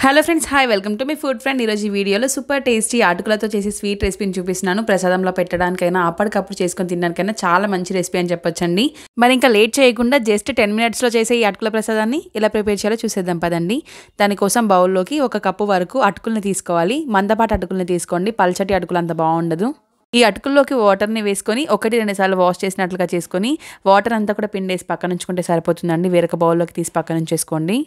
Hello friends, hi, welcome to my food friend. ఈరోజు ఈ వీడియోలో సూపర్ టేస్టీ అటుకులతో చేసి స్వీట్ రెసిపీని చూపిస్తున్నాను. ప్రసాదంలో పెట్టడానికైనా అప్పటికప్పుడు చేసుకొని తినడానికైనా చాలా మంచి రెసిపీ అని చెప్పొచ్చండి. మరి ఇంకా లేట్ చేయకుండా జస్ట్ 10 మినిట్స్లో చేసే ఈ అటుకుల ప్రసాదాన్ని ఎలా ప్రిపేర్ చేయాలో చూసేద్దాం పదండి. దానికోసం బౌల్లోకి 1 కప్పు వరకు అటుకుల్ని తీసుకోవాలి. మందపాటి అటుకుల్ని తీసుకోండి, పల్చటి అటుకులు అంత బాగుండదు. ఈ అటుకుల్లోకి వాటర్ని వేసుకొని 1-2 సార్లు వాష్ చేసినట్లుగా చేసుకొని వాటర్ అంతా కూడా పిండేసి పక్కన ఉంచుకుంటే సరిపోతుందండి. వేరొక బౌల్లోకి తీసి పక్కన ఉంచేసుకోండి.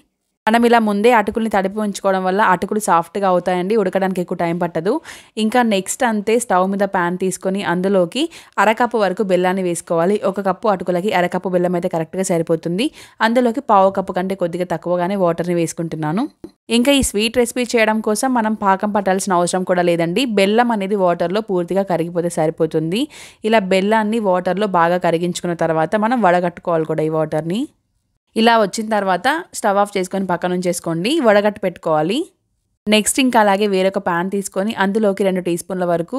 మనం ఇలా ముందే అటుకుల్ని తడిపి ఉంచుకోవడం వల్ల అటుకులు సాఫ్ట్గా అవుతాయండి, ఉడకడానికి ఎక్కువ టైం పట్టదు. ఇంకా నెక్స్ట్ అంతే స్టవ్ మీద ప్యాన్ తీసుకొని అందులోకి 1/2 కప్పు వరకు బెల్లాన్ని వేసుకోవాలి. 1 కప్పు అటుకులకి 1/2 కప్పు బెల్లం అయితే కరెక్ట్గా సరిపోతుంది. అందులోకి 1/4 కప్పు కంటే కొద్దిగా తక్కువగానే వాటర్ని వేసుకుంటున్నాను. ఇంకా ఈ స్వీట్ రెసిపీ చేయడం కోసం మనం పాకం పట్టాల్సిన అవసరం కూడా లేదండి. బెల్లం అనేది వాటర్లో పూర్తిగా కరిగిపోతే సరిపోతుంది. ఇలా బెల్లాన్ని వాటర్లో బాగా కరిగించుకున్న తర్వాత మనం వడగట్టుకోవాలి కూడా ఈ వాటర్ని. ఇలా వచ్చిన తర్వాత స్టవ్ ఆఫ్ చేసుకొని పక్కన ఉంచేసుకోండి, వడగట్టు పెట్టుకోవాలి. నెక్స్ట్ ఇంకా అలాగే వేరొక ప్యాన్ తీసుకొని అందులోకి 2 టీ స్పూన్ల వరకు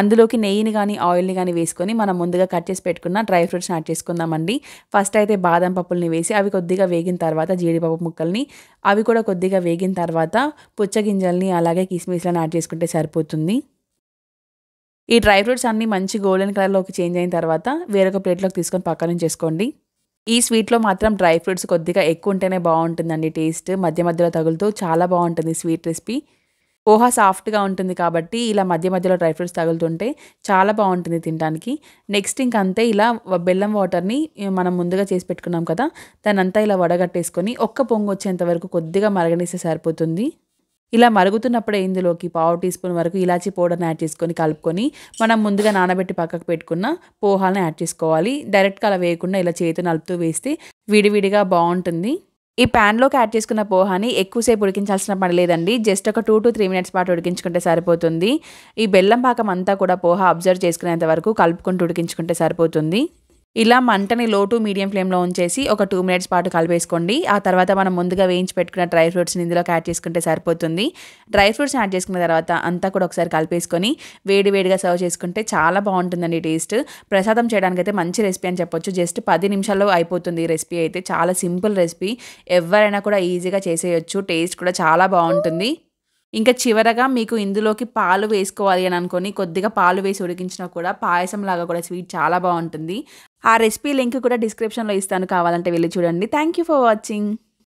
అందులోకి నెయ్యిని కానీ ఆయిల్ని కానీ వేసుకొని మనం ముందుగా కట్ చేసి పెట్టుకున్న డ్రై ఫ్రూట్స్ని యాడ్ చేసుకుందామండి. ఫస్ట్ అయితే బాదం పప్పుల్ని వేసి అవి కొద్దిగా వేగిన తర్వాత జీడిపప్పు ముక్కల్ని, అవి కూడా కొద్దిగా వేగిన తర్వాత పుచ్చగింజల్ని అలాగే కిస్మిస్లను యాడ్ చేసుకుంటే సరిపోతుంది. ఈ డ్రై ఫ్రూట్స్ అన్నీ మంచి గోల్డెన్ కలర్లోకి చేంజ్ అయిన తర్వాత వేరొక ప్లేట్లోకి తీసుకొని పక్కన ఉంచేసుకోండి. ఈ స్వీట్లో మాత్రం డ్రై ఫ్రూట్స్ కొద్దిగా ఎక్కువ ఉంటేనే బాగుంటుందండి. టేస్ట్ మధ్య మధ్యలో తగులుతూ చాలా బాగుంటుంది స్వీట్ రెసిపీ. పోహా సాఫ్ట్గా ఉంటుంది కాబట్టి ఇలా మధ్య మధ్యలో డ్రై ఫ్రూట్స్ తగులుతుంటే చాలా బాగుంటుంది తినడానికి. నెక్స్ట్ ఇంకంతే ఇలా బెల్లం వాటర్ని మనం ముందుగా చేసి పెట్టుకున్నాం కదా, దాన్ని అంతా ఇలా వడగట్టేసుకొని ఒక్క పొంగు వచ్చేంత వరకు కొద్దిగా మరగనిస్తే సరిపోతుంది. ఇలా మరుగుతున్నప్పుడే ఇందులోకి 1/2 టీ స్పూన్ వరకు ఇలాచీ పౌడర్ని యాడ్ చేసుకొని కలుపుకొని మనం ముందుగా నానబెట్టి పక్కకు పెట్టుకున్న పోహాలను యాడ్ చేసుకోవాలి. డైరెక్ట్గా అలా వేయకుండా ఇలా చేతితో నలుపుతూ వేస్తే విడివిడిగా బాగుంటుంది. ఈ ప్యాన్లోకి యాడ్ చేసుకున్న పోహాని ఎక్కువసేపు ఉడికించాల్సిన పని లేదండి. జస్ట్ ఒక 2 to 3 మినిట్స్ పాటు ఉడికించుకుంటే సరిపోతుంది. ఈ బెల్లం పాకం అంతా కూడా పోహా అబ్జర్వ్ చేసుకునేంత వరకు కలుపుకుంటూ ఉడికించుకుంటే సరిపోతుంది. ఇలా మంటని లో టు మీడియం ఫ్లేమ్లో ఉంచేసి ఒక 2 మినిట్స్ పాటు కలిపేసుకోండి. ఆ తర్వాత మనం ముందుగా వేయించి పెట్టుకున్న డ్రై ఫ్రూట్స్ని ఇందులోకి యాడ్ చేసుకుంటే సరిపోతుంది. డ్రై ఫ్రూట్స్ యాడ్ చేసుకున్న తర్వాత అంతా కూడా ఒకసారి కలిపేసుకొని వేడివేడిగా సర్వ్ చేసుకుంటే చాలా బాగుంటుందండి టేస్ట్. ప్రసాదం చేయడానికి అయితే మంచి రెసిపీ అని చెప్పొచ్చు. జస్ట్ 10 నిమిషాల్లో అయిపోతుంది ఈ రెసిపీ అయితే. చాలా సింపుల్ రెసిపీ, ఎవరైనా కూడా ఈజీగా చేసేయచ్చు. టేస్ట్ కూడా చాలా బాగుంటుంది. ఇంకా చివరగా మీకు ఇందులోకి పాలు వేసుకోవాలి అని అనుకొని కొద్దిగా పాలు వేసి ఉడికించినా కూడా పాయసం లాగా కూడా స్వీట్ చాలా బాగుంటుంది. ఆ రెసిపీ లింక్ కూడా డిస్క్రిప్షన్లో ఇస్తాను, కావాలంటే వెళ్ళి చూడండి. Thank you for watching.